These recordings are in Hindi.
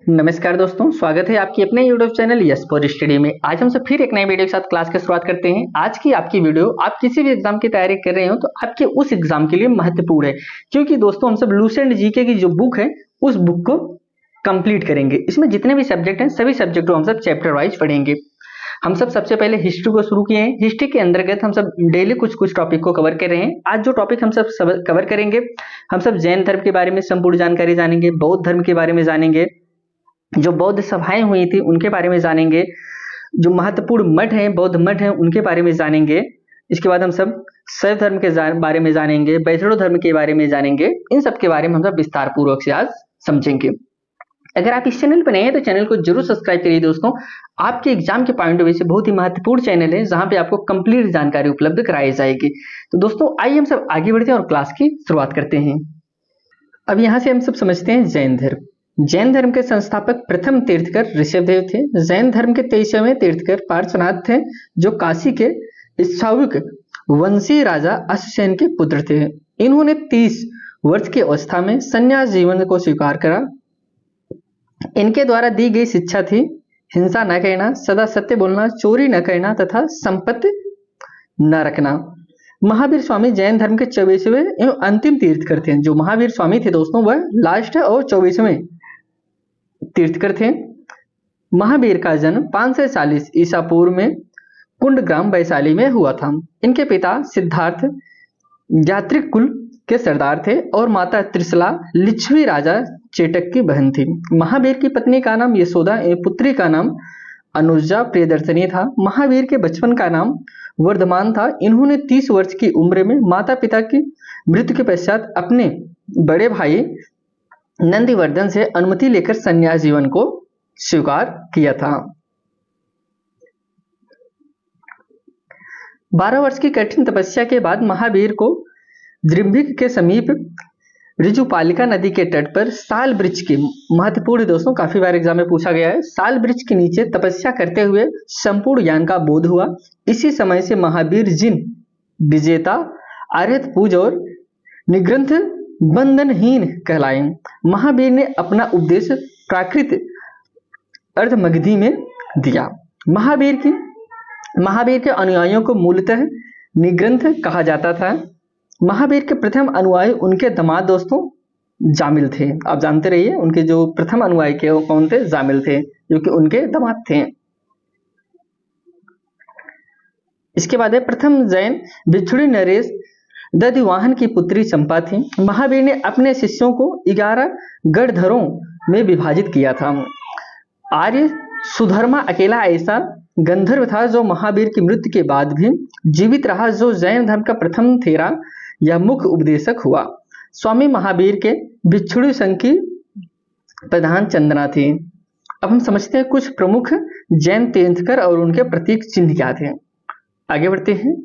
नमस्कार दोस्तों, स्वागत है आपकी अपने YouTube channel yes for study में। आज हम सब फिर एक नए वीडियो के साथ क्लास की शुरुआत करते हैं। आज की आपकी वीडियो आप किसी भी एग्जाम की तैयारी कर रहे हो तो आपके उस एग्जाम के लिए महत्वपूर्ण है, क्योंकि दोस्तों हम सब लूसेंट जीके की जो बुक है उस बुक को कंप्लीट करेंगे। इसमें जितने भी सब्जेक्ट हैं सभी सब्जेक्ट को हम सब चैप्टर वाइज पढ़ेंगे। हम सब सबसे पहले हिस्ट्री को शुरू किए हैं। हिस्ट्री के अंतर्गत हम सब डेली कुछ टॉपिक को कवर कर रहे हैं। आज जो टॉपिक हम सब कवर करेंगे, हम सब जैन धर्म के बारे में संपूर्ण जानकारी जानेंगे, बौद्ध धर्म के बारे में जानेंगे, जो बौद्ध सभाएं हुई थी उनके बारे में जानेंगे, जो महत्वपूर्ण मठ हैं बौद्ध मठ हैं उनके बारे में जानेंगे। इसके बाद हम सब शैव धर्म के बारे में जानेंगे, वैष्णव धर्म के बारे में जानेंगे। इन सब के बारे में हम सब विस्तार पूर्वक से आज समझेंगे। अगर आप इस चैनल पर नए हैं तो चैनल को जरूर सब्सक्राइब करिए दोस्तों। आपके एग्जाम के पॉइंट ऑफ व्यू से बहुत ही महत्वपूर्ण चैनल है जहां पे आपको कंप्लीट जानकारी उपलब्ध कराई जाएगी। तो दोस्तों आइए हम सब आगे बढ़ते हैं और क्लास की शुरुआत करते हैं। अब यहाँ से हम सब समझते हैं जैन धर्म। जैन धर्म के संस्थापक प्रथम तीर्थकर ऋषभदेव थे। जैन धर्म के 23वें तीर्थकर पार्श्वनाथ थे, जो काशी के इच्छाविक वंशी राजा अश्वसेन के पुत्र थे। इन्होंने 30 वर्ष की अवस्था में संन्यास जीवन को स्वीकार करा। इनके द्वारा दी गई शिक्षा थी हिंसा न करना, सदा सत्य बोलना, चोरी न करना तथा संपत्ति न रखना। महावीर स्वामी जैन धर्म के 24वें एवं अंतिम तीर्थकर थे। जो महावीर स्वामी थे दोस्तों वह लास्ट और 24वें तीर्थकर थे। महावीर का जन्म 540 ईसा पूर्व में कुंडग्राम वैशाली में हुआ था। इनके पिता सिद्धार्थ यात्रिक कुल के सरदार थे और माता त्रिशला लिच्छवी राजा चेटक की बहन थी। महावीर की पत्नी का नाम यशोदा एवं पुत्री का नाम अनुजा प्रियदर्शनी था। महावीर के बचपन का नाम वर्धमान था। इन्होंने 30 वर्ष की उम्र में माता पिता की मृत्यु के पश्चात अपने बड़े भाई नंदीवर्धन से अनुमति लेकर संन्यास जीवन को स्वीकार किया था। 12 वर्ष की कठिन तपस्या के बाद महावीर को द्रिम्भिक के समीप ऋजुपालिका नदी के तट पर साल वृक्ष के, महत्वपूर्ण दोस्तों काफी बार एग्जाम में पूछा गया है, साल वृक्ष के नीचे तपस्या करते हुए संपूर्ण ज्ञान का बोध हुआ। इसी समय से महावीर जिन विजेता आर्यत पूज और निग्रंथ बंधनहीन कहलाए। महावीर ने अपना उपदेश प्राकृत अर्धमगधी में दिया। महावीर के अनुयायियों को मूलतः निग्रंथ कहा जाता था। महावीर के प्रथम अनुयायी उनके दामाद दोस्तों जामिल थे। आप जानते रहिए उनके जो प्रथम अनुयायी के वो कौन थे, जामिल थे, जो कि उनके दामाद थे। इसके बाद है प्रथम जैन भिक्षुणी नरेश दधिवाहन की पुत्री चंपा थी। महावीर ने अपने शिष्यों को 11 गढ़धरों में विभाजित किया था। आर्य सुधर्मा अकेला ऐसा गंधर्व था जो महावीर की मृत्यु के बाद भी जीवित रहा, जो जैन धर्म का प्रथम थेरा या मुख्य उपदेशक हुआ। स्वामी महावीर के भिक्षुणी संघ की प्रधान चंदना थी। अब हम समझते हैं कुछ प्रमुख जैन तीर्थकर और उनके प्रतीक चिन्ह क्या थे। आगे बढ़ते हैं।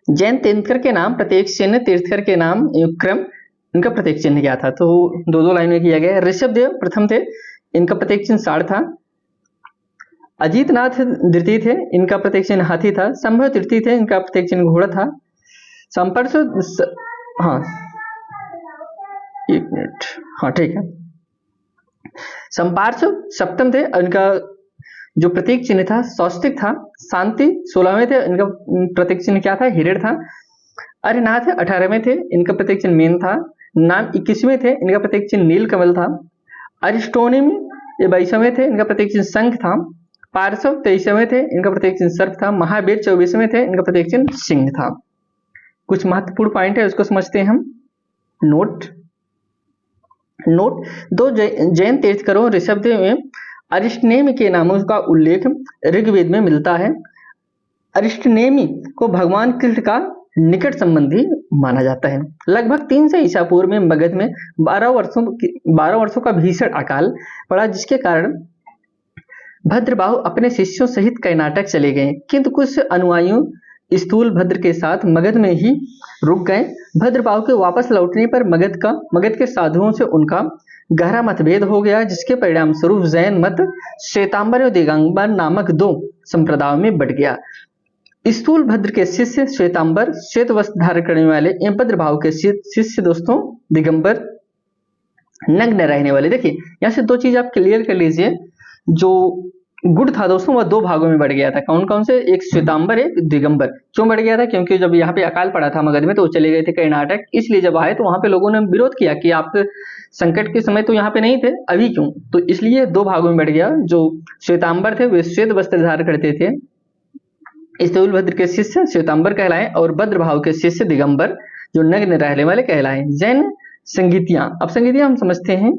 जैन तीर्थकर के नाम, प्रतीक चिन्ह, तीर्थकर के नाम क्रम, इनका प्रतीक चिन्ह क्या था, तो दो लाइन में किया गया है। ऋषभदेव प्रथम थे, इनका प्रतीक चिन्ह साढ़ था। अजीतनाथ द्वितीय थे, इनका प्रतीक चिन्ह हाथी था। संभव तृतीय थे, इनका प्रतीक चिन्ह घोड़ा था। संपर्श एक मिनट, हाँ ठीक है। संपार्श सप्तम थे, इनका जो प्रतीक चिन्ह था सौस्तिक था। शांति 16वें थे, इनका प्रतीक चिन्ह क्या था, हिरण था। अरिनाथ 18वें थे, इनका प्रतीक चिन्ह मीन था। नाम 21वें थे, इनका प्रतीक चिन्ह नीलकमल था। अरिस्टोनिम 22वें थे, इनका प्रतीक चिन्ह शंख था। पार्श्व 23वें थे, इनका प्रतीक चिन्ह सर्प था। महावीर 24वें थे, इनका प्रतीक चिन्ह सिंह था। कुछ महत्वपूर्ण पॉइंट है उसको समझते हैं हम। नोट दो जैन तीर्थकरों ऋषभदेव एवं अरिष्टनेमि के नामों का उल्लेख ऋग्वेद में मिलता है। अरिष्टनेमि को भगवान कृष्ण का निकट संबंधी माना जाता है। लगभग 300 ईसा पूर्व में मगध में 12 वर्षों का भीषण अकाल पड़ा, जिसके कारण भद्रबाहु अपने शिष्यों सहित कर्नाटक चले गए, किंतु कुछ अनुयायियों स्थूल भद्र के साथ मगध में ही रुक गए। भद्रबाहु के वापस लौटने पर मगध के साधुओं से उनका गहरा मतभेद हो गया, जिसके परिणाम स्वरूप जैन मत श्वेतांबर और दिगंबर नामक 2 संप्रदायों में बट गया। स्थूलभद्र के शिष्य श्वेतांबर, श्वेत वस्त्र धारण करने वाले, एवं भद्रभाव के शिष्य दोस्तों दिगंबर, नग्न रहने वाले। देखिए यहाँ से दो चीज आप क्लियर कर लीजिए, जो गुण था दोस्तों वह दो भागों में बढ़ गया था। कौन कौन से? एक श्वेतांबर, एक दिगंबर। क्यों बढ़ गया था? क्योंकि जब यहाँ पे अकाल पड़ा था मगध में तो वो चले गए थे कर्नाटक, इसलिए जब आए तो वहां पे लोगों ने विरोध किया कि आप संकट के समय तो यहाँ पे नहीं थे, अभी क्यों? तो इसलिए दो भागों में बढ़ गया। जो श्वेतांबर थे वे श्वेत वस्त्र धारण करते थे, स्थूलभद्र के शिष्य श्वेतांबर कहलाए, और भद्रभाव के शिष्य दिगंबर जो नग्न रहने वाले कहलाए। जैन संगीतियां, अब संगीतियां हम समझते हैं।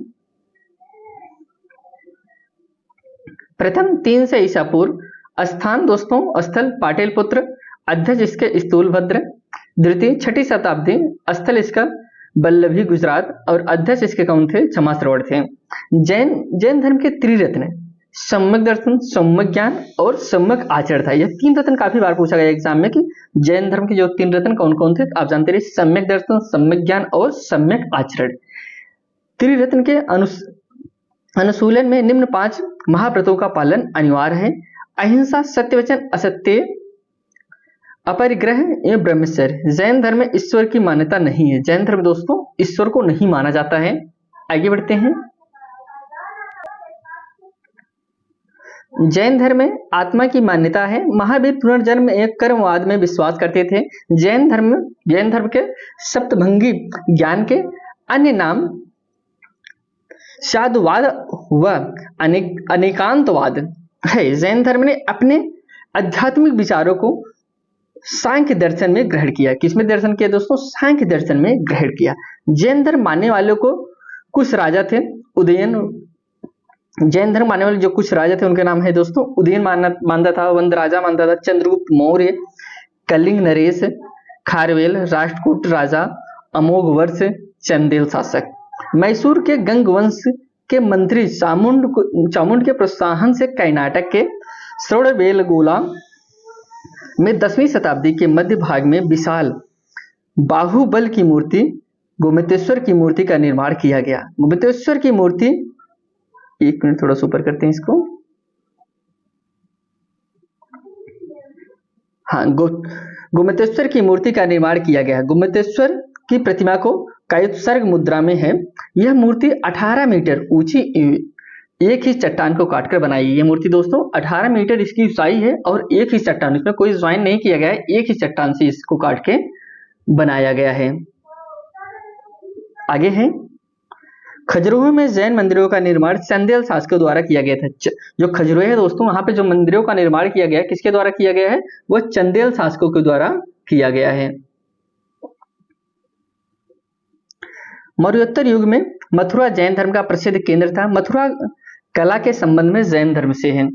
प्रथम 300 ईसा पूर्व। स्थान दोस्तों स्थल पाटलिपुत्र, अध्यक्ष इसके स्थूलभद्र। द्वितीय 6ठी शताब्दी, स्थल इसका वल्लभी गुजरात, और अध्यक्ष इसके कौन थे? क्षमाश्रवण थे। जैन धर्म के त्रिरत्न सम्यक दर्शन, सम्यक ज्ञान और सम्यक आचरण था। यह 3 रत्न काफी बार पूछा गया एग्जाम में कि जैन धर्म के जो 3 रत्न कौन कौन थे, आप जानते रहिए, सम्यक दर्शन, सम्यक ज्ञान और सम्यक आचरण। त्रिरत्न के अनुसूलन में निम्न 5 महाव्रतों का पालन अनिवार्य है। अहिंसा, सत्यवचन, असत्य, अपरिग्रह एवं ब्रह्मचर्य। जैन धर्म में ईश्वर की मान्यता नहीं है। जैन धर्म दोस्तों ईश्वर को नहीं माना जाता है। आगे बढ़ते हैं। जैन धर्म में आत्मा की मान्यता है। महावीर पुनर्जन्म एक कर्मवाद में विश्वास करते थे। जैन धर्म के सप्तभंगी ज्ञान के अन्य नाम साधुवाद व अनेकांतवाद है। जैन धर्म ने अपने आध्यात्मिक विचारों को सांख्य दर्शन में ग्रहण किया। किसमें दर्शन किया दोस्तों? सांख्य दर्शन में ग्रहण किया। जैन धर्म मानने वालों को कुछ राजा थे, उदयन। जैन धर्म मानने वाले जो कुछ राजा थे उनके नाम है दोस्तों, उदयन मानता था, वंद राजा मानता था, चंद्रगुप्त मौर्य, कलिंग नरेश, खारवेल, राष्ट्रकूट राजा, अमोघ वर्ष, चंदेल शासक। मैसूर के गंग वंश के मंत्री चामुंड के प्रोत्साहन से कर्नाटक के श्रवणबेलगोला में 10वीं शताब्दी के मध्य भाग में विशाल बाहुबल की मूर्ति गोमतेश्वर की मूर्ति का निर्माण किया गया। गोमतेश्वर की मूर्ति, एक मिनट थोड़ा सा ऊपर करते हैं इसको। हाँ, गोमतेश्वर की मूर्ति का निर्माण किया गया। गोमतेश्वर की प्रतिमा को कायोत्सर्ग मुद्रा में है। यह मूर्ति 18 मीटर ऊंची एक ही चट्टान को काटकर बनाई। ये मूर्ति दोस्तों 18 मीटर इसकी ऊंचाई है और एक ही चट्टान, इसमें कोई ज्वाइन नहीं किया गया है, एक ही चट्टान से इसको काट के बनाया गया है। आगे है, खजुराहो में जैन मंदिरों का निर्माण चंदेल शासकों द्वारा किया गया था। जो खजुराहो है दोस्तों, वहां पे जो मंदिरों का निर्माण किया गया है, किसके द्वारा किया गया है? वह चंदेल शासकों के द्वारा किया गया है। मौर्योत्तर युग में मथुरा जैन धर्म का प्रसिद्ध केंद्र था। मथुरा कला के संबंध में जैन धर्म से है।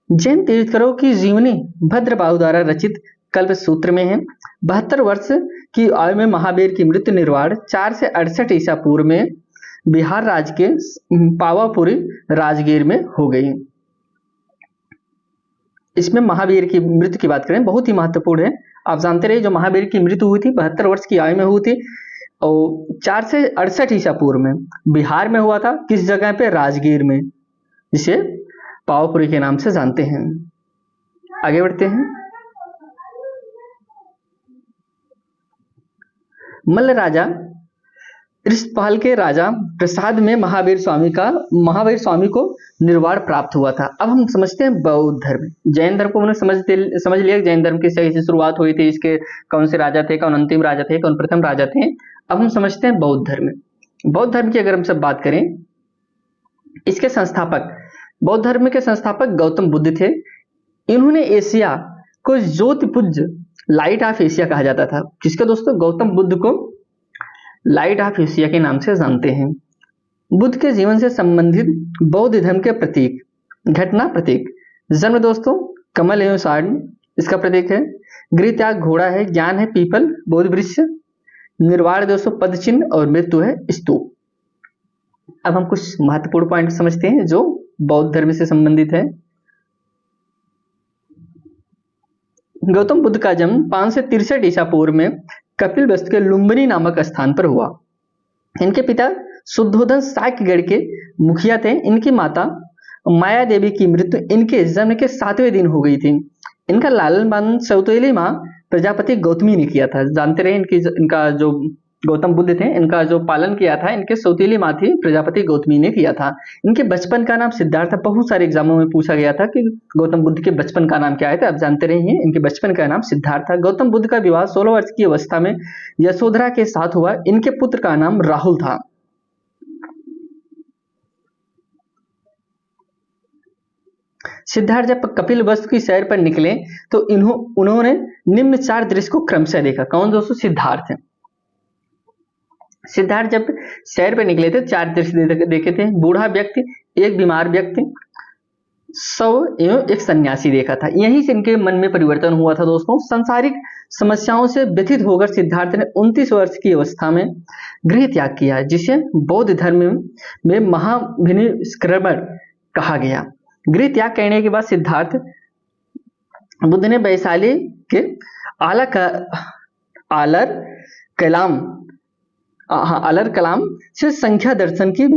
जैन तीर्थंकरों की जीवनी भद्रबाहु द्वारा रचित कल्प सूत्र में है। 72 वर्ष की आयु में महावीर की मृत्यु निर्वाण 4 से 68 ईसा पूर्व में बिहार राज्य के पावापुरी राजगीर में हो गई। इसमें महावीर की मृत्यु की बात करें, बहुत ही महत्वपूर्ण है। आप जानते रहिए, जो महावीर की मृत्यु हुई थी 72 वर्ष की आयु में हुई थी और 4 से 68 ईसा पूर्व में बिहार में हुआ था। किस जगह पे? राजगीर में, जिसे पावापुरी के नाम से जानते हैं। आगे बढ़ते हैं। मल्ल राजा ऋषपाल के राजा प्रसाद में महावीर स्वामी को निर्वाण प्राप्त हुआ था। अब हम समझते हैं बौद्ध धर्म। जैन धर्म को हमने समझ लिया, जैन धर्म की सही से शुरुआत हुई थी, इसके कौन से राजा थे, कौन अंतिम राजा थे, कौन प्रथम राजा थे। अब हम समझते हैं बौद्ध धर्म। बौद्ध धर्म की अगर हम सब बात करें, इसके संस्थापक, बौद्ध धर्म के संस्थापक गौतम बुद्ध थे। इन्होंने एशिया को ज्योतिपुंज, लाइट ऑफ एशिया कहा जाता था। किसके दोस्तों? गौतम बुद्ध को लाइट ऑफ एशिया के नाम से जानते हैं। बुद्ध के जीवन से संबंधित बौद्ध धर्म के प्रतीक, घटना प्रतीक, जन्म दोस्तों कमल एवं सारण इसका प्रतीक है। गृह त्याग घोड़ा है, ज्ञान है पीपल बोध वृक्ष, निर्वाण दोस्तों पद चिन्ह और मृत्यु है स्तूप। अब हम कुछ महत्वपूर्ण पॉइंट समझते हैं जो बौद्ध धर्म से संबंधित है। गौतम बुद्ध का जन्म 5 से 63 ईसा पूर्व में कपिलवस्तु के लुम्बिनी नामक स्थान पर हुआ। इनके पिता शुद्धोधन साक्यगढ़ के मुखिया थे। इनकी माता माया देवी की मृत्यु इनके जन्म के 7वें दिन हो गई थी। इनका लालन पालन सौतेली माँ प्रजापति गौतमी ने किया था। जानते रहे इनका जो गौतम बुद्ध थे, इनका जो पालन किया था इनके सौतेली माँ थी प्रजापति गौतमी ने किया था। इनके बचपन का नाम सिद्धार्थ था। बहुत सारे एग्जामों में पूछा गया था कि गौतम बुद्ध के बचपन का नाम क्या है, तो आप जानते रहे हैं इनके बचपन का नाम सिद्धार्थ था। गौतम बुद्ध का विवाह 16 वर्ष की अवस्था में यशोधरा के साथ हुआ। इनके पुत्र का नाम राहुल था। सिद्धार्थ जब कपिल वस्तु की सैर पर निकले तो उन्होंने निम्न 4 दृश्य को क्रमशः देखा। कौन दोस्तों? सिद्धार्थ। सिद्धार्थ जब सैर पर निकले थे 4 दृश्य देखे थे। बूढ़ा व्यक्ति, एक बीमार व्यक्ति, शव एवं एक सन्यासी देखा था। यहीं से इनके मन में परिवर्तन हुआ था दोस्तों। सांसारिक समस्याओं से व्यथित होकर सिद्धार्थ ने 29 वर्ष की अवस्था में गृह त्याग किया, जिसे बौद्ध धर्म में महाभिनिष्क्रमण कहा गया। गृह त्याग करने के बाद सिद्धार्थ बुद्ध ने वैशाली के आलर कलाम से संख्या दर्शन की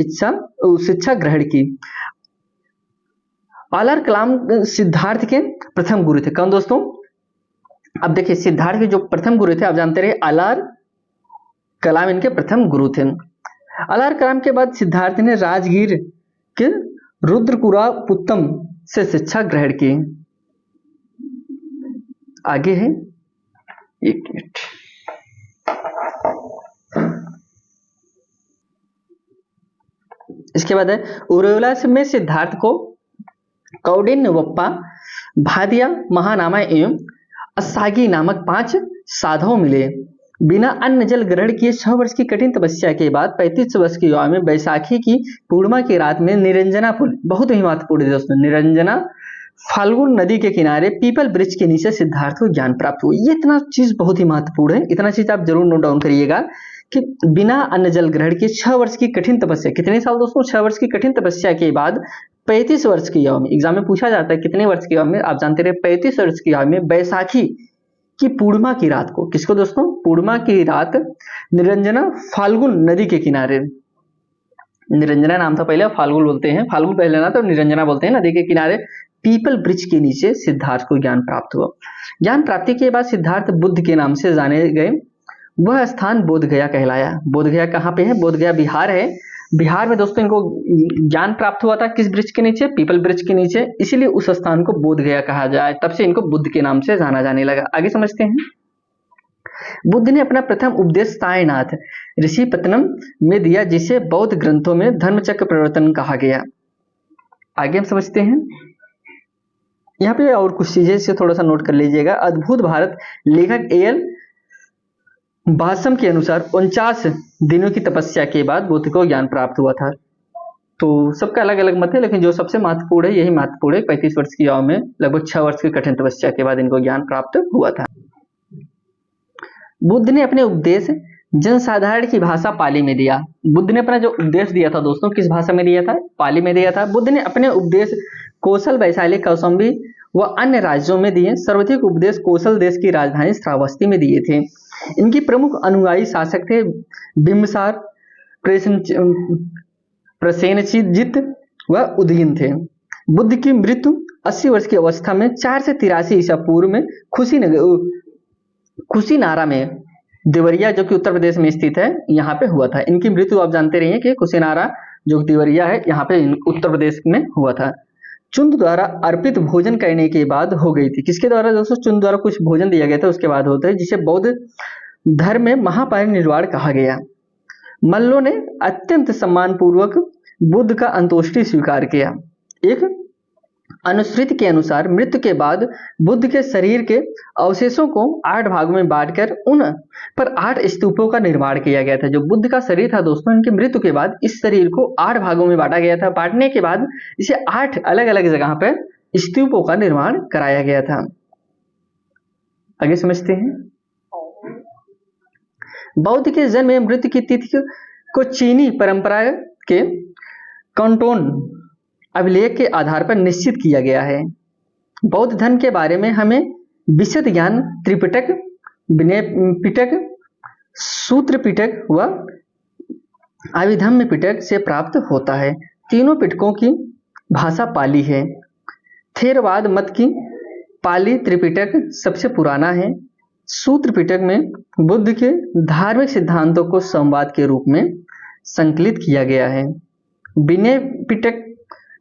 शिक्षा ग्रहण की। आलर कलाम सिद्धार्थ के प्रथम गुरु थे। कौन दोस्तों? अब देखिए सिद्धार्थ के जो प्रथम गुरु थे, आप जानते रहे आलर कलाम इनके प्रथम गुरु थे। आलर कलाम के बाद सिद्धार्थ ने राजगीर के रुद्रकुरा पुत्तम से शिक्षा ग्रहण की। आगे है, एक मिनट, इसके बाद है उरेला में सिद्धार्थ को कौंडिन्यवप्पा, भादिया, महानामा एवं असागी नामक 5 साधु मिले। बिना अन्न जल ग्रहण किए 6 वर्ष की कठिन तपस्या के बाद 35 वर्ष की युवा में बैसाखी की पूर्णिमा की रात में निरंजना पुल, बहुत ही महत्वपूर्ण है दोस्तों, निरंजना फाल्गुन नदी के किनारे पीपल वृक्ष के नीचे सिद्धार्थ को ज्ञान प्राप्त हुआ। ये इतना चीज बहुत ही महत्वपूर्ण है, इतना चीज आप जरूर नोट डाउन करिएगा कि बिना अन्न जल ग्रहण के 6 वर्ष की कठिन तपस्या, कितने साल दोस्तों? 6 वर्ष की कठिन तपस्या के बाद 35 वर्ष की युवा में, एग्जाम में पूछा जाता है कितने वर्ष की युवा में, आप जानते रहे 35 वर्ष की युवा में बैसाखी की पूर्णिमा की रात को, किसको दोस्तों? पूर्णिमा की रात निरंजना फाल्गुन नदी के किनारे, निरंजना नाम था पहले, फाल्गुन बोलते हैं, फाल्गुन पहले ना तो निरंजना बोलते हैं, नदी के किनारे पीपल वृक्ष के नीचे सिद्धार्थ को ज्ञान प्राप्त हुआ। ज्ञान प्राप्ति के बाद सिद्धार्थ बुद्ध के नाम से जाने गए। वह स्थान बोध गया कहलाया। बोध गया कहाँ पे है? बोध गया बिहार है। बिहार में दोस्तों इनको ज्ञान प्राप्त हुआ था, किस वृक्ष के नीचे? पीपल वृक्ष के नीचे, इसीलिए उस स्थान को बोध गया कहा जाए। तब से इनको बुद्ध के नाम से जाना जाने लगा। आगे समझते हैं। बुद्ध ने अपना प्रथम उपदेश सायनाथ ऋषिपत्तनम में दिया, जिसे बौद्ध ग्रंथों में धर्मचक्र प्रवर्तन कहा गया। आगे हम समझते हैं। यहाँ पे और कुछ चीजें से थोड़ा सा नोट कर लीजिएगा। अद्भुत भारत लेखक एल बासम के अनुसार 49 दिनों की तपस्या के बाद बुद्ध को ज्ञान प्राप्त हुआ था। तो सबका अलग अलग मत है, लेकिन जो सबसे महत्वपूर्ण है यही महत्वपूर्ण है। 35 वर्ष की आयु में लगभग 6 वर्ष की कठिन तपस्या के बाद इनको ज्ञान प्राप्त हुआ था। बुद्ध ने अपने उपदेश जनसाधारण की भाषा पाली में दिया। बुद्ध ने अपना जो उपदेश दिया था दोस्तों, किस भाषा में दिया था? पाली में दिया था। बुद्ध ने अपने उपदेश कौशल, वैशाली, कौशाम्बी व अन्य राज्यों में दिए। सर्वाधिक उपदेश कौशल देश की राजधानी श्रावस्ती में दिए थे। इनकी प्रमुख अनुयायी शासक थे बिम्बसार, प्रसेनजीत व उदयन थे। बुद्ध की मृत्यु 80 वर्ष की अवस्था में 4 से 83 ईसा पूर्व में कुशीनारा में, देवरिया जो कि उत्तर प्रदेश में स्थित है, यहाँ पे हुआ था। इनकी मृत्यु आप जानते रहिए कि कुशीनारा जो देवरिया है यहाँ पे उत्तर प्रदेश में हुआ था। चुंद द्वारा अर्पित भोजन करने के बाद हो गई थी। किसके द्वारा दोस्तों? चुंद द्वारा कुछ भोजन दिया गया था, उसके बाद होता है, जिसे बौद्ध धर्म में महापरिनिर्वाण कहा गया। मल्लों ने अत्यंत सम्मान पूर्वक बुद्ध का अंत्येष्टि स्वीकार किया। एक अनुश्रुति के अनुसार मृत्यु के बाद बुद्ध के शरीर के अवशेषों को 8 भागों में बांटकर उन पर 8 स्तूपों का निर्माण किया गया था। जो बुद्ध का शरीर था दोस्तों, इनकी मृत्यु के बाद इस शरीर को 8 भागों में बांटा गया था। बांटने के बाद इसे 8 अलग अलग जगह पर स्तूपों का निर्माण कराया गया था। आगे समझते हैं। बौद्ध के जन्म एवं मृत्यु की तिथि को चीनी परंपरा के कंटोन अभिलेख के आधार पर निश्चित किया गया है। बौद्ध धर्म के बारे में हमें विशद ज्ञान त्रिपिटक, विनय पिटक, सूत्र पिटक व अभिधम्म पिटक से प्राप्त होता है। तीनों पिटकों की भाषा पाली है। थेरवाद मत की पाली त्रिपिटक सबसे पुराना है। सूत्र पिटक में बुद्ध के धार्मिक सिद्धांतों को संवाद के रूप में संकलित किया गया है। विनय पिटक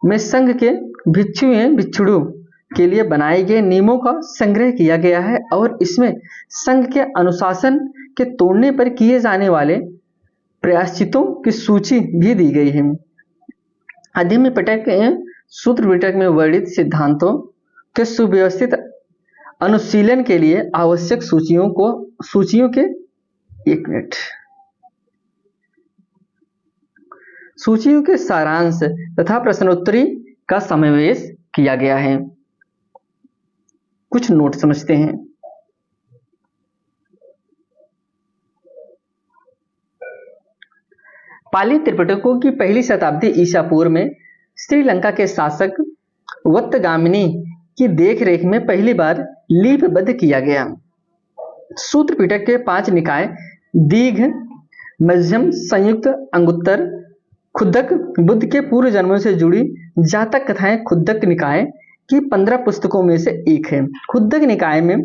में संघ के भिक्षुओं के लिए बनाए गए नियमों का संग्रह किया गया है और इसमें संघ के अनुशासन के तोड़ने पर किए जाने वाले प्रायश्चितों की सूची भी दी गई है। अधिम पिटक सूत्र पिटक में वर्णित सिद्धांतों के सुव्यवस्थित अनुशीलन के लिए आवश्यक सूचियों के सारांश तथा प्रश्नोत्तरी का समावेश किया गया है। कुछ नोट समझते हैं। पाली त्रिपिटकों की पहली शताब्दी ईसा पूर्व में श्रीलंका के शासक वत्तगामिनी की देखरेख में पहली बार लिपिबद्ध किया गया। सूत्र पिटक के 5 निकाय दीघ, मध्यम, संयुक्त, अंगुत्तर, खुद्दक बुद्ध के पूर्व जन्मों से जुड़ी जातक कथाएं खुद्दक निकाय की 15 पुस्तकों में से एक है। खुद्दक निकाय में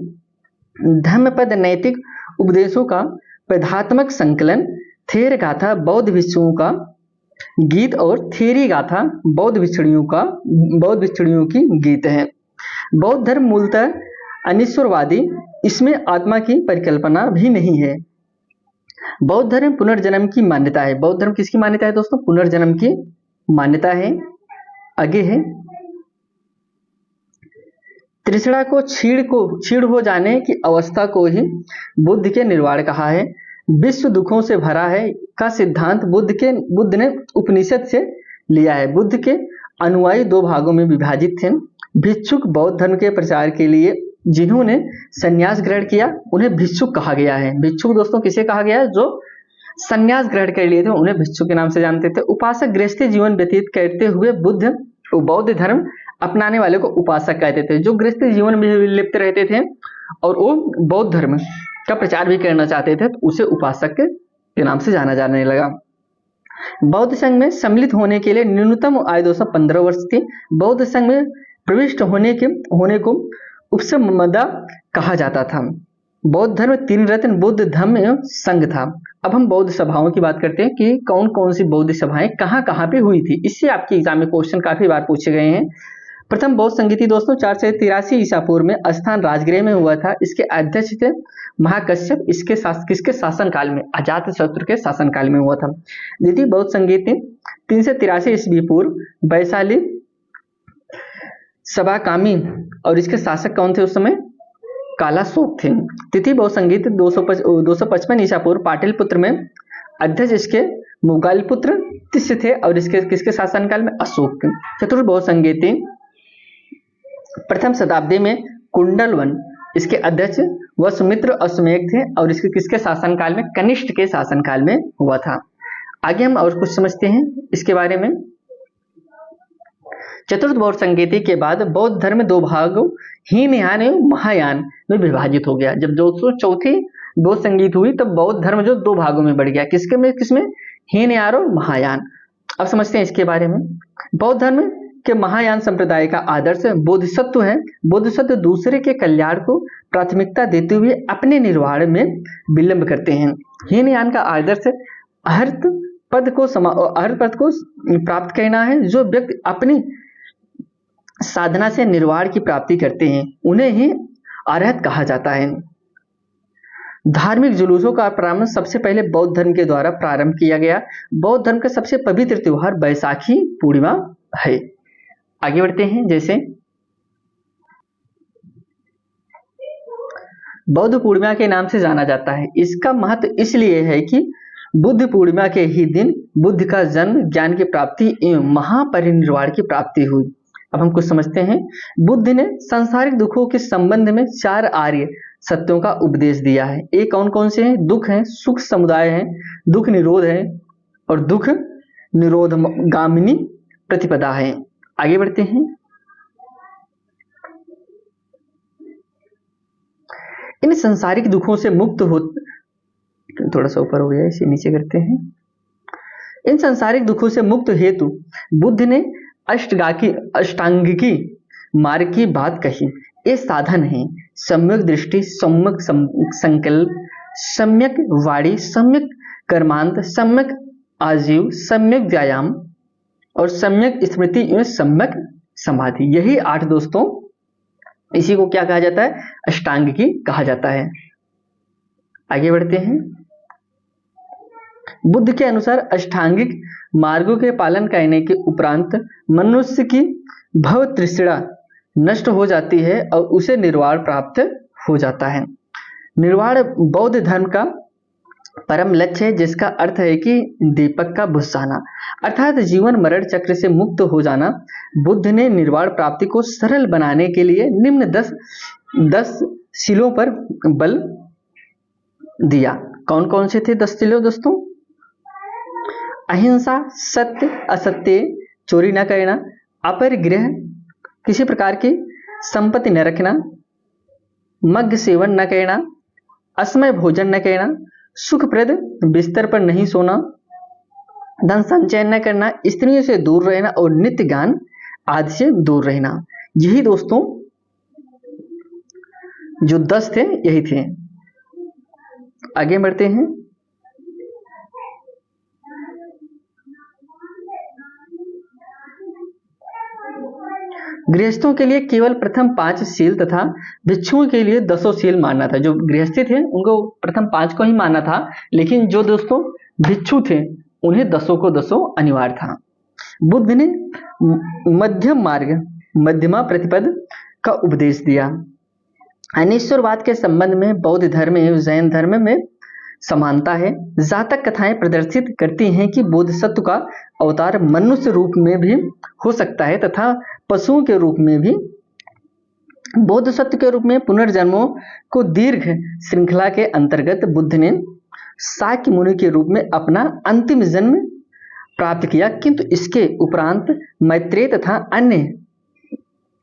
धम्मपद नैतिक उपदेशों का पदात्मक संकलन, थेर गाथा बौद्ध भिक्षुओं का गीत और थेरी गाथा बौद्ध भिक्षुणियों की गीत है। बौद्ध धर्म मूलतः अनिश्वरवादी, इसमें आत्मा की परिकल्पना भी नहीं है। बौद्ध धर्म पुनर्जन्म की मान्यता है। बौद्ध धर्म किसकी मान्यता है दोस्तों? पुनर्जन्म की मान्यता है। आगे है तृष्णा को छीड़ हो जाने की अवस्था को ही बुद्ध के निर्वाण कहा है। विश्व दुखों से भरा है का सिद्धांत बुद्ध ने उपनिषद से लिया है। बुद्ध के अनुयायी 2 भागों में विभाजित थे। भिक्षुक बौद्ध धर्म के प्रचार के लिए जिन्होंने संन्यास ग्रहण किया उन्हें भिक्षुक कहा गया है। भिक्षुक दोस्तों किसे कहा गया है? जो संन्यास ग्रहण कर लिए थे उन्हें भिक्षुक के नाम से जानते थे। उपासक गृहस्थी जीवन व्यतीत करते हुए बौद्ध धर्म अपनाने वाले को उपासक कहते थे। जो गृहस्थी जीवन में लिप्त रहते थे और वो बौद्ध धर्म का प्रचार भी करना चाहते थे तो उसे उपासक के नाम से जाना जाने लगा। बौद्ध संघ में सम्मिलित होने के लिए न्यूनतम आयु 215 वर्ष थी। बौद्ध संघ में प्रविष्ट होने को उपसम्पदा कहा जाता था। बौद्ध धर्म 3 रत्न बुद्ध धम्म एवं संघ था। अब हम बौद्ध सभाओं की बात करते हैं कि कौन कौन सी बौद्ध सभाएं कहां कहां पे हुई थी। इससे आपके एग्जाम में क्वेश्चन काफी बार पूछे गए हैं। प्रथम बौद्ध संगीति दोस्तों 483 ईसा पूर्व में स्थान राजगृह में हुआ था। इसके अध्यक्ष थे महाकश्यप। किसके शासनकाल में? अजातशत्रु के शासनकाल में हुआ था। द्वितीय बौद्ध संगीति 383 ईस्वी पूर्व वैशाली सभाकामी और इसके शासक कौन थे उस समय? कालाशोक थे। तृतीय बौद्ध संगीत 255 ईसा पूर्व पाटलिपुत्र में अध्यक्ष इसके मुगालपुत्र तिष्य थे और इसके किसके शासनकाल में? अशोक। चतुर्थ बौद्ध संगीति प्रथम शताब्दी में कुंडलवन, इसके अध्यक्ष वसुमित्र अश्वमेध थे और इसके किसके शासनकाल में? कनिष्ठ के शासनकाल में हुआ था। आगे हम और कुछ समझते हैं इसके बारे में। चतुर्थ बौद्ध संगीति के बाद बौद्ध धर्म 2 भागों हीनयान एवं महायान में विभाजित हो गया। जब 204 बौद्ध संगीत हुई तब बौद्ध धर्म जो 2 भागों में बढ़ गया। किसमें? हीनयान और महायान। अब समझते हैं इसके बारे में। बौद्ध धर्म के महायान संप्रदाय का आदर्श बोधिसत्व है। बोधिसत्व दूसरे के कल्याण को प्राथमिकता देते हुए अपने निर्वाण में विलंब करते हैं। हीनयान का आदर्श अर्हत पद को प्राप्त करना है। जो व्यक्ति अपनी साधना से निर्वाण की प्राप्ति करते हैं उन्हें ही अरहत कहा जाता है। धार्मिक जुलूसों का प्रारंभ सबसे पहले बौद्ध धर्म के द्वारा प्रारंभ किया गया। बौद्ध धर्म का सबसे पवित्र त्योहार बैसाखी पूर्णिमा है। आगे बढ़ते हैं। जैसे बौद्ध पूर्णिमा के नाम से जाना जाता है। इसका महत्व इसलिए है कि बुद्ध पूर्णिमा के ही दिन बुद्ध का जन्म, ज्ञान की प्राप्ति एवं महापरिनिर्वाण की प्राप्ति हुई। अब हम कुछ समझते हैं। बुद्ध ने सांसारिक दुखों के संबंध में 4 आर्य सत्यों का उपदेश दिया है। ये कौन कौन से हैं? दुख है, सुख समुदाय है, दुख निरोध है और दुख निरोधगामिनी प्रतिपदा है। आगे बढ़ते हैं। इन सांसारिक दुखों से मुक्त हो, थोड़ा सा ऊपर हो गया, इसे नीचे करते हैं। इन सांसारिक दुखों से मुक्त हेतु बुद्ध ने अष्टांगिकी मार्ग की बात कही। ये साधन है सम्यक दृष्टि, सम्यक संकल्प, सम्यक वाणी, सम्यक कर्मांत, सम्यक आजीव, सम्यक व्यायाम और सम्यक स्मृति एवं सम्यक समाधि। यही 8 दोस्तों, इसी को क्या कहा जाता है? अष्टांगिकी कहा जाता है। आगे बढ़ते हैं। बुद्ध के अनुसार अष्टांगिक मार्गों के पालन करने के उपरांत मनुष्य की भव तृष्णा नष्ट हो जाती है और उसे निर्वाण प्राप्त हो जाता है। निर्वाण बौद्ध धर्म का परम लक्ष्य है, जिसका अर्थ है कि दीपक का बुझाना, अर्थात जीवन मरण चक्र से मुक्त हो जाना। बुद्ध ने निर्वाण प्राप्ति को सरल बनाने के लिए निम्न 10 शीलों पर बल दिया। कौन कौन से थे 10 शीलों दोस्तों? अहिंसा, सत्य, असत्य, चोरी न करना, अपरिग्रह, किसी प्रकार की संपत्ति न रखना, मद्य सेवन न करना, असमय भोजन न करना, सुखप्रद बिस्तर पर नहीं सोना, धन संचय न करना, स्त्रियों से दूर रहना और नित्य ज्ञान आदि से दूर रहना। यही दोस्तों जो 10 थे यही थे। आगे बढ़ते हैं। गृहस्थों के लिए केवल प्रथम 5 शील तथा भिक्षुओं के लिए 10 शील मानना था। जो गृहस्थी थे उनको प्रथम 5 को ही मानना था, लेकिन जो दोस्तों भिक्षु थे उन्हें 10 को 10 अनिवार्य था। बुद्ध ने मध्यम मार्ग, मध्यमा प्रतिपद का उपदेश दिया। अनिश्वरवाद के संबंध में बौद्ध धर्म एवं जैन धर्म में समानता है। जातक कथाएं प्रदर्शित करती हैं कि बोधिसत्व का अवतार मनुष्य रूप में भी हो सकता है तथा पशुओं के रूप में भी। बोधिसत्व के रूप में पुनर्जन्मों को दीर्घ श्रृंखला के अंतर्गत बुद्ध ने शाक्य मुनि के रूप में अपना अंतिम जन्म प्राप्त किया, किंतु इसके उपरांत मैत्रेय तथा अन्य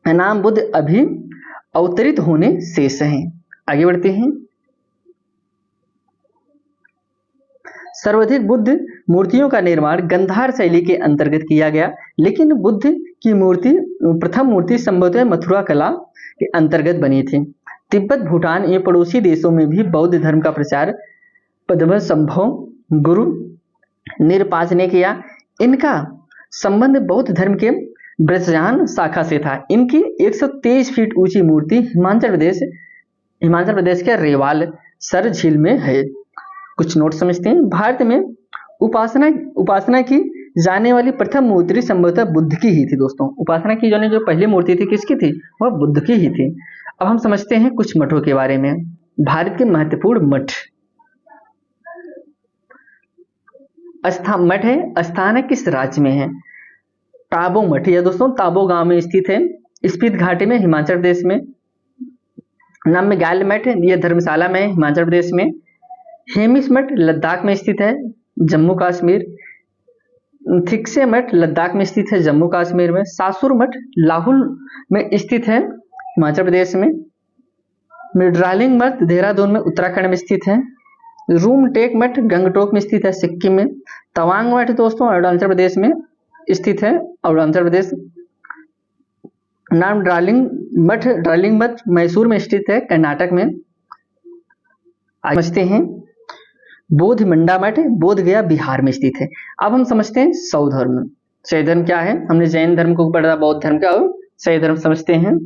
नाम बुद्ध अभी अवतरित होने शेष हैं। आगे बढ़ते हैं। सर्वाधिक बुद्ध मूर्तियों का निर्माण गंधार शैली के अंतर्गत किया गया, लेकिन बुद्ध की प्रथम मूर्ति संभवतः मथुरा कला के अंतर्गत बनी थी। तिब्बत, भूटान एवं पड़ोसी देशों में भी बौद्ध धर्म का प्रचार पद्मसंभव गुरु निरपाच ने किया। इनका संबंध बौद्ध धर्म के ब्रजयान शाखा से था। इनकी 123 फीट ऊंची मूर्ति हिमाचल प्रदेश के रेवाल सर झील में है। कुछ नोट समझते हैं। भारत में उपासना की जाने वाली प्रथम मूर्ति संभवतः बुद्ध की ही थी दोस्तों। उपासना की जाने जो पहली मूर्ति थी किसकी थी? वह बुद्ध की ही थी। अब हम समझते हैं कुछ मठों के बारे में। भारत के महत्वपूर्ण मठ मठ है। स्थान है किस राज्य में है? ताबो मठ। यह दोस्तों ताबो गांव में स्थित है, स्पीत घाटी में, हिमाचल प्रदेश में। नाम में गायल मठ, यह धर्मशाला में, हिमाचल प्रदेश में। हेमिस मठ लद्दाख में स्थित है, जम्मू कश्मीर। थिक्से मठ लद्दाख में स्थित है, जम्मू कश्मीर में। सासुर मठ लाहौल में स्थित है, हिमाचल प्रदेश में। मिड्रालिंग मठ देहरादून में, उत्तराखंड में स्थित है। रूम टेक मठ गंगटोक में स्थित है, सिक्किम में। तवांग मठ दोस्तों अरुणाचल प्रदेश में स्थित है, अरुणाचल प्रदेश। नाम ड्रार्लिंग मठ मैसूर में स्थित है, कर्नाटक में। समझते हैं बोध मंडा मठ बोध गया बिहार में स्थित है। अब हम समझते हैं शैव धर्म। शैव धर्म क्या है? हमने जैन धर्म को पढ़ा, बौद्ध धर्म का, शैव धर्म समझते हैं।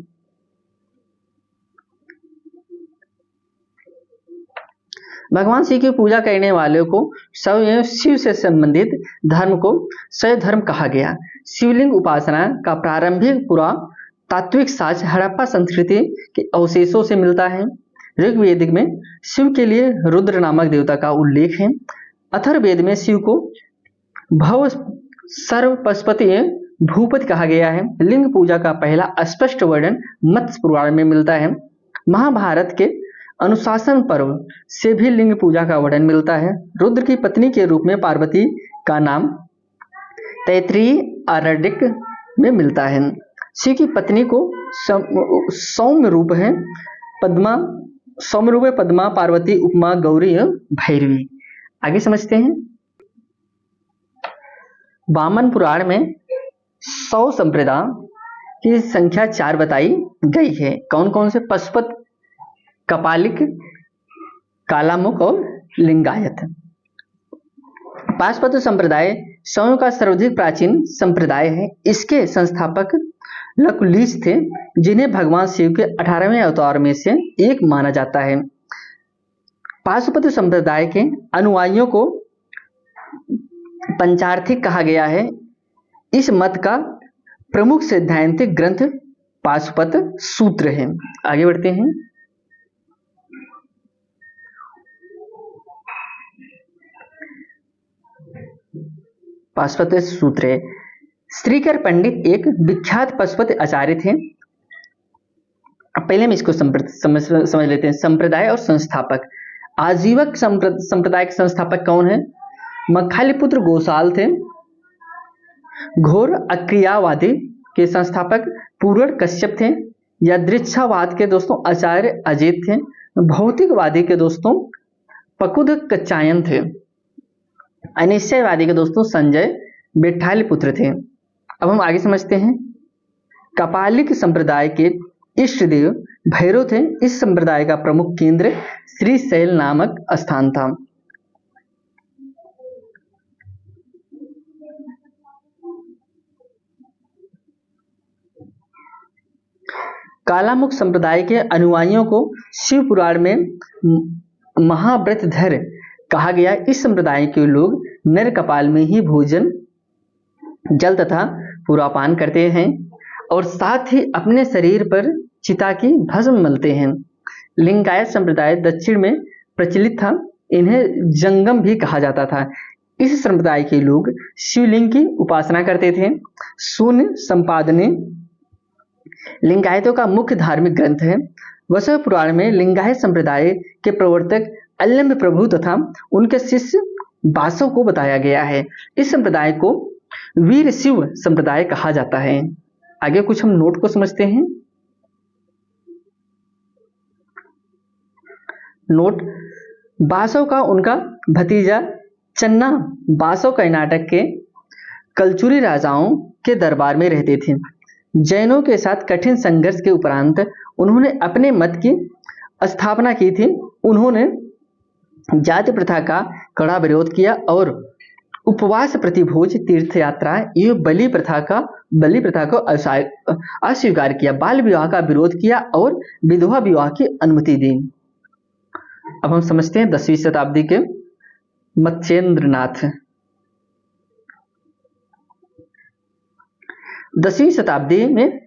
भगवान शिव की पूजा करने वालों को शिव से संबंधित धर्म को शैव धर्म कहा गया। शिवलिंग उपासना का प्रारंभिक पूरा तात्विक साक्ष्य हड़प्पा संस्कृति के अवशेषों से मिलता है। ऋग्वेद में शिव के लिए रुद्र नामक देवता का उल्लेख है। अथर्ववेद में शिव को भव सर्वपशुपति भूपति कहा गया है। लिंग पूजा का पहला स्पष्ट वर्णन मत्स्य पुराण में मिलता है। महाभारत के अनुशासन पर्व से भी लिंग पूजा का वर्णन मिलता है। रुद्र की पत्नी के रूप में पार्वती का नाम तैत्तिरीय आरण्यक में मिलता है। शिव की पत्नी को सौम्य रूप है पद्मा, पार्वती, उपमा, गौरी, भैरवी। आगे समझते हैं। वामन पुराण में 100 संप्रदाय की संख्या 4 बताई गई है। कौन कौन से? पशुपत, कपालिक, कालामुख और लिंगायत। पाशुपत संप्रदाय शैवों का सर्वाधिक प्राचीन संप्रदाय है। इसके संस्थापक लकुलिश थे, जिन्हें भगवान शिव के 18वें अवतार में से एक माना जाता है। पाशुपत संप्रदाय के अनुयायियों को पंचार्थिक कहा गया है। इस मत का प्रमुख सैद्धांतिक ग्रंथ पाशुपत सूत्र है। आगे बढ़ते हैं। पाशुपत सूत्र है। श्रीकर पंडित एक विख्यात पाशुपत आचार्य थे। पहले हम इसको समझ लेते हैं। संप्रदाय और संस्थापक। आजीवक संप्रदाय के संस्थापक कौन है? मखालीपुत्र गोसाल थे। घोर अक्रियावादी के संस्थापक पूर्ण कश्यप थे। यादृच्छावाद के दोस्तों आचार्य अजित थे। भौतिकवादी के दोस्तों पकुद कच्चायन थे। अनिश्चयवादी के दोस्तों संजय बेठालीपुत्र थे। अब हम आगे समझते हैं। कपालिक संप्रदाय के इष्ट देव भैरव थे। इस संप्रदाय का प्रमुख केंद्र श्रीशैल नामक स्थान था। कालामुख संप्रदाय के अनुयायियों को शिव पुराण में महाव्रतधर कहा गया। इस संप्रदाय के लोग नर कपाल में ही भोजन, जल तथा पूरापान करते हैं और साथ ही अपने शरीर पर चिता की भस्म मलते हैं। लिंगायत संप्रदाय दक्षिण में प्रचलित था। इन्हें जंगम भी कहा जाता था। इस संप्रदाय के लोग शिवलिंग की उपासना करते थे। शून्य संपादने लिंगायतों का मुख्य धार्मिक ग्रंथ है। वसव पुराण में लिंगायत संप्रदाय के प्रवर्तक अल्लम्ब प्रभु तथा उनके शिष्य बासव को बताया गया है। इस संप्रदाय को वीर शिव संप्रदाय कहा जाता है। आगे कुछ हम नोट को समझते हैं। नोट। बासव का उनका भतीजा चन्ना बासव कर्नाटक के कलचुरी राजाओं के दरबार में रहते थे। जैनों के साथ कठिन संघर्ष के उपरांत उन्होंने अपने मत की स्थापना की थी। उन्होंने जाति प्रथा का कड़ा विरोध किया और उपवास, प्रतिभोज, तीर्थ यात्रा एवं बलि प्रथा को अस्वीकार किया। बाल विवाह का विरोध किया और विधवा विवाह की अनुमति दी। अब हम समझते हैं 10वीं शताब्दी के मत्स्येंद्रनाथ। 10वीं शताब्दी में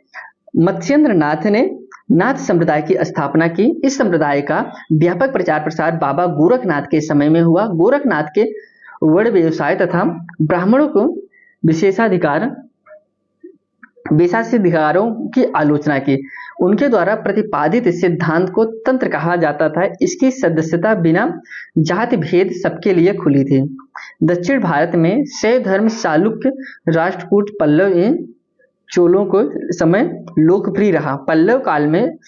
मत्स्येंद्रनाथ ने नाथ संप्रदाय की स्थापना की। इस संप्रदाय का व्यापक प्रचार प्रसार बाबा गोरखनाथ के समय में हुआ। गोरखनाथ के वर्ण व्यवसाय तथा ब्राह्मणों को विशेषाधिकारों की आलोचना की। उनके द्वारा प्रतिपादित सिद्धांत को तंत्र कहा जाता था। इसकी सदस्यता बिना जाति भेद सबके लिए खुली थी। दक्षिण भारत में शैव धर्म चालुक्य, राष्ट्रकूट, पल्लव एवं चोलों को समय लोकप्रिय रहा। पल्लव काल में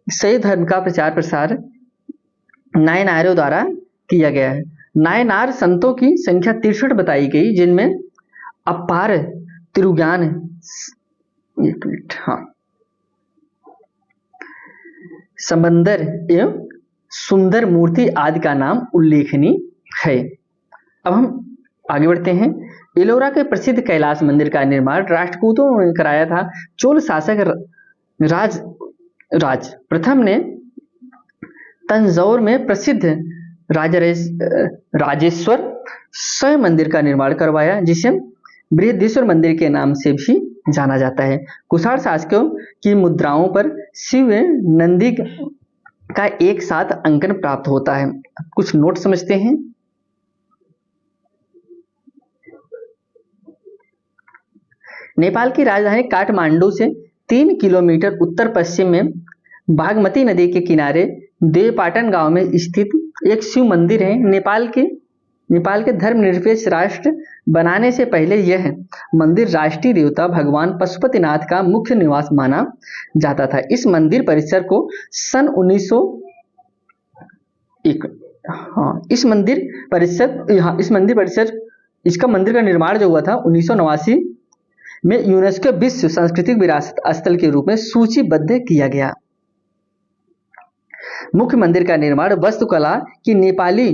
शैव धर्म का प्रचार प्रसार नायनारों द्वारा किया गया है। नायनार संतों की संख्या 63 बताई गई, जिनमें अपार, तिरुज्ञान, समंदर एवं सुंदर मूर्ति आदि का नाम उल्लेखनीय है। अब हम आगे बढ़ते हैं। एलोरा के प्रसिद्ध कैलाश मंदिर का निर्माण राष्ट्रकूटों ने कराया था। चोल शासक राज प्रथम ने तंजौर में प्रसिद्ध राजेश्वर स्वयं मंदिर का निर्माण करवाया, जिसे बृहदेश्वर मंदिर के नाम से भी जाना जाता है। कुषाण शासकों की मुद्राओं पर शिव नंदी का एक साथ अंकन प्राप्त होता है। कुछ नोट समझते हैं। नेपाल की राजधानी काठमांडू से 3 किलोमीटर उत्तर पश्चिम में बागमती नदी के किनारे देवपाटन गांव में स्थित एक शिव मंदिर है। नेपाल के धर्मनिरपेक्ष राष्ट्र बनाने से पहले यह मंदिर राष्ट्रीय देवता भगवान पशुपतिनाथ का मुख्य निवास माना जाता था। इस मंदिर परिसर को सन 1901 इसका मंदिर का निर्माण जो हुआ था 1989 में यूनेस्को विश्व सांस्कृतिक विरासत स्थल के रूप में सूचीबद्ध किया गया। मुख्य मंदिर का निर्माण वास्तुकला की नेपाली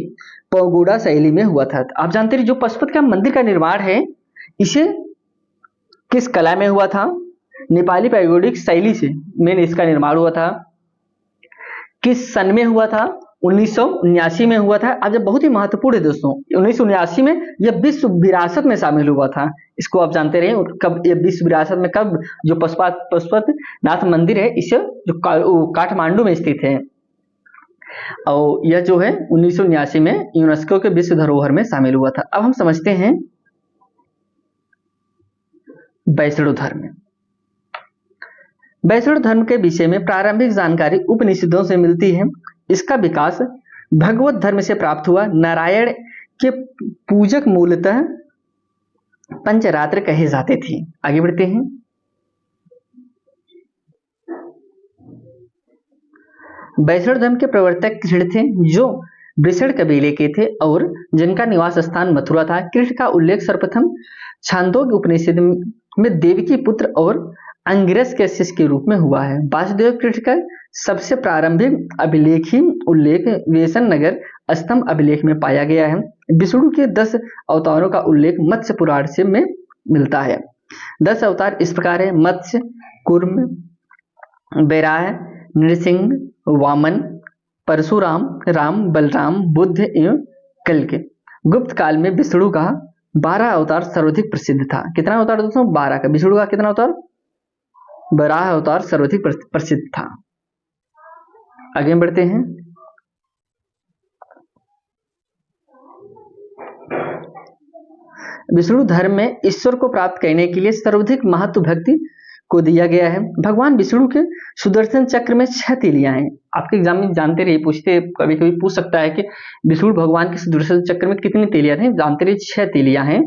पगोडा शैली में हुआ था। आप जानते हैं जो पशुपति का मंदिर का निर्माण है, इसे किस कला में हुआ था? नेपाली पैगोडिक शैली से में इसका निर्माण हुआ था। किस सन में हुआ था? 1979 में हुआ था। अब जब बहुत ही महत्वपूर्ण है दोस्तों, 1979 में यह विश्व विरासत में शामिल हुआ था। इसको आप जानते रहे। और कब ये विश्व विरासत में, कब जो पशुपतिनाथ मंदिर है, इसे जो काठमांडू में स्थित है, और यह जो है 1979 में यूनेस्को के विश्व धरोहर में शामिल हुआ था। अब हम समझते हैं वैष्णव धर्म। वैष्णव धर्म के विषय में प्रारंभिक जानकारी उपनिषदों से मिलती है। इसका विकास भगवत धर्म से प्राप्त हुआ। नारायण के पूजक मूलतः पंचरात्र कहे जाते थे। आगे बढ़ते हैं। वैष्णव धर्म के प्रवर्तक कृष्ण थे, जो वृषण कबीले के थे और जिनका निवास स्थान मथुरा था। कृष्ण का उल्लेख सर्वप्रथम छांदोग्य उपनिषद में देवकी पुत्र और अंगिरस के शिष्य के रूप में हुआ है। वासुदेव कृष्ण का सबसे प्रारंभिक अभिलेखी उल्लेख वेसन नगर स्तंभ अभिलेख में पाया गया है। विष्णु के 10 अवतारों का उल्लेख मत्स्य पुराण से में मिलता है। 10 अवतार इस प्रकार है: मत्स्य, कूर्म, वैराह, नृसिंह, वामन, परशुराम, राम, बलराम, बुद्ध एवं कल्कि। गुप्त काल में विष्णु का 12 अवतार सर्वाधिक प्रसिद्ध था। कितना अवतार दोस्तों? 12 का। विष्णु का कितना अवतार? 12 अवतार सर्वाधिक प्रसिद्ध था। आगे बढ़ते हैं। विष्णु धर्म में ईश्वर को प्राप्त करने के लिए सर्वाधिक महत्व भक्ति को दिया गया है। भगवान विष्णु के सुदर्शन चक्र में 6 तीलियां हैं। आपके एग्जाम में जानते रहिए, पूछते कभी कभी पूछ सकता है कि विष्णु भगवान के सुदर्शन चक्र में कितनी तीलियां हैं? जानते रहिए 6 तीलियां हैं।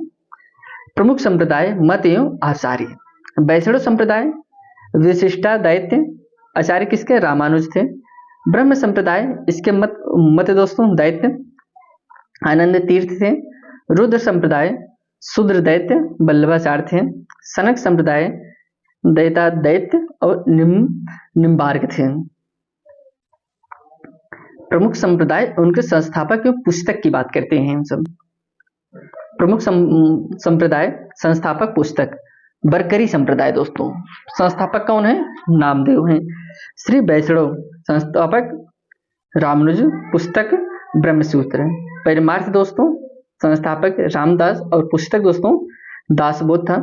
प्रमुख संप्रदाय मत एवं आचार्य। वैष्णव संप्रदाय विशिष्टाद्वैत आचार्य किसके? रामानुज थे। ब्रह्म संप्रदाय, इसके मत दोस्तों दैत्य आनंद तीर्थ थे। रुद्र संप्रदाय शूद्रदैत्य वल्लभाचार्य थे। सनक संप्रदाय दैत्यादैत्य और निम्बार्क थे। प्रमुख संप्रदाय, उनके संस्थापक एवं पुस्तक की बात करते हैं हम सब। प्रमुख संप्रदाय संस्थापक पुस्तक बरकरी संप्रदाय दोस्तों। संस्थापक कौन है? नामदेव हैं। श्री वैष्णव संस्थापक रामानुज, पुस्तक ब्रह्मसूत्र। परमार्थ दोस्तों संस्थापक रामदास और पुस्तक दोस्तों दासबोध था।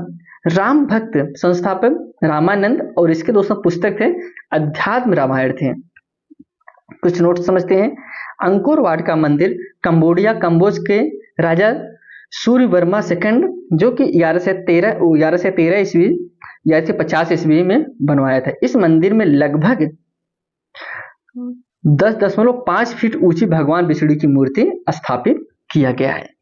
राम भक्त संस्थापक रामानंद और इसके दोस्तों पुस्तक थे अध्यात्म रामायण थे। कुछ नोट समझते हैं। अंकोर वाट का मंदिर कंबोज के राजा सूर्यवर्मा सेकंड, जो कि 1113 ईस्वी 1150 ईस्वी में बनवाया था। इस मंदिर में लगभग 10.5 फीट ऊंची भगवान विष्णु की मूर्ति स्थापित किया गया है।